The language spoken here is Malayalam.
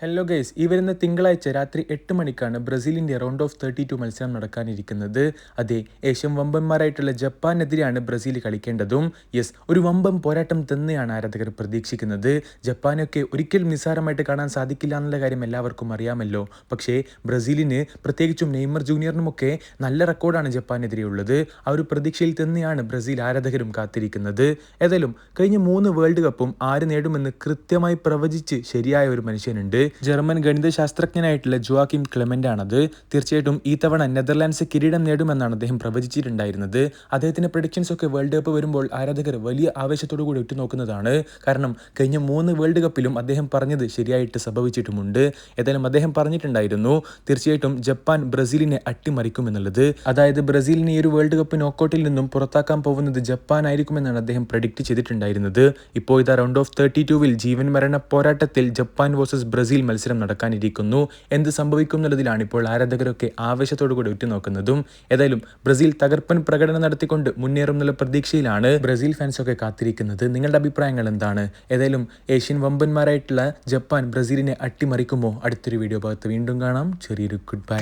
ഹലോ ഗൈസ്, ഈ വരുന്ന തിങ്കളാഴ്ച രാത്രി 8 മണിക്കാണ് ബ്രസീലിൻ്റെ റൗണ്ട് ഓഫ് 32 മത്സരം നടക്കാനിരിക്കുന്നത്. അതെ, ഏഷ്യൻ വമ്പന്മാരായിട്ടുള്ള ജപ്പാനെതിരെയാണ് ബ്രസീൽ കളിക്കേണ്ടതും. ഒരു വമ്പൻ പോരാട്ടം തന്നെയാണ് ആരാധകർ പ്രതീക്ഷിക്കുന്നത്. ജപ്പാനൊക്കെ ഒരിക്കലും നിസ്സാരമായിട്ട് കാണാൻ സാധിക്കില്ല എന്നുള്ള കാര്യം എല്ലാവർക്കും അറിയാമല്ലോ. പക്ഷേ ബ്രസീലിന്, പ്രത്യേകിച്ചും നെയ്മർ ജൂനിയറിനുമൊക്കെ നല്ല റെക്കോർഡാണ് ജപ്പാനെതിരെയുള്ളത്. ആ ഒരു പ്രതീക്ഷയിൽ തന്നെയാണ് ബ്രസീൽ ആരാധകരും കാത്തിരിക്കുന്നത്. ഏതായാലും കഴിഞ്ഞ 3 വേൾഡ് കപ്പും ആര് നേടുമെന്ന് കൃത്യമായി പ്രവചിച്ച് ശരിയായ ഒരു മനുഷ്യനുണ്ട്. ജർമ്മൻ ഗണിതശാസ്ത്രജ്ഞനായിട്ടുള്ള ജോവാക്കിം ക്ലെമന്റ് ആണത്. തീർച്ചയായിട്ടും ഈ തവണ നെതർലാൻഡ്സ് കിരീടം നേടുമെന്നാണ് അദ്ദേഹം പ്രവചിച്ചിട്ടുണ്ടായിരുന്നത്. അദ്ദേഹത്തിന്റെ പ്രഡിക്ഷൻസ് ഒക്കെ വേൾഡ് കപ്പ് വരുമ്പോൾ ആരാധകർ വലിയ ആവേശത്തോടു കൂടി ഉറ്റുനോക്കുന്നതാണ്. കാരണം കഴിഞ്ഞ 3 വേൾഡ് കപ്പിലും അദ്ദേഹം പറഞ്ഞത് ശരിയായിട്ട് സംഭവിച്ചിട്ടുമുണ്ട്. ഏതായാലും അദ്ദേഹം പറഞ്ഞിട്ടുണ്ടായിരുന്നു തീർച്ചയായിട്ടും ജപ്പാൻ ബ്രസീലിനെ അട്ടിമറിക്കുമെന്നുള്ളത്. അതായത് ബ്രസീലിനെ ഈ ഒരു വേൾഡ് കപ്പ് നോക്കൌട്ടിൽ നിന്നും പുറത്താക്കാൻ പോകുന്നത് ജപ്പാൻ ആയിരിക്കുമെന്നാണ് അദ്ദേഹം പ്രഡിക്റ്റ് ചെയ്തിട്ടുണ്ടായിരുന്നത്. ഇപ്പോൾ ഇതാ റൗണ്ട് ഓഫ് 32-വിൽ ജീവൻ മരണ പോരാട്ടത്തിൽ ജപ്പാൻ വേഴ്സസ് ബ്രസീൽ മത്സരം നടക്കാനിരിക്കുന്നു. എന്ത് സംഭവിക്കും എന്നുള്ളതിലാണ് ഇപ്പോൾ ആരാധകരൊക്കെ ആവേശത്തോടു കൂടി ഉറ്റുനോക്കുന്നതും. ഏതായാലും ബ്രസീൽ തകർപ്പൻ പ്രകടനം നടത്തിക്കൊണ്ട് മുന്നേറും എന്നുള്ള പ്രതീക്ഷയിലാണ് ബ്രസീൽ ഫാൻസൊക്കെ കാത്തിരിക്കുന്നത്. നിങ്ങളുടെ അഭിപ്രായങ്ങൾ എന്താണ്? ഏതായാലും ഏഷ്യൻ വമ്പന്മാരായിട്ടുള്ള ജപ്പാൻ ബ്രസീലിനെ അട്ടിമറിക്കുമോ? അടുത്തൊരു വീഡിയോ ഭാഗത്ത് വീണ്ടും കാണാം. ചെറിയൊരു ഗുഡ് ബൈ.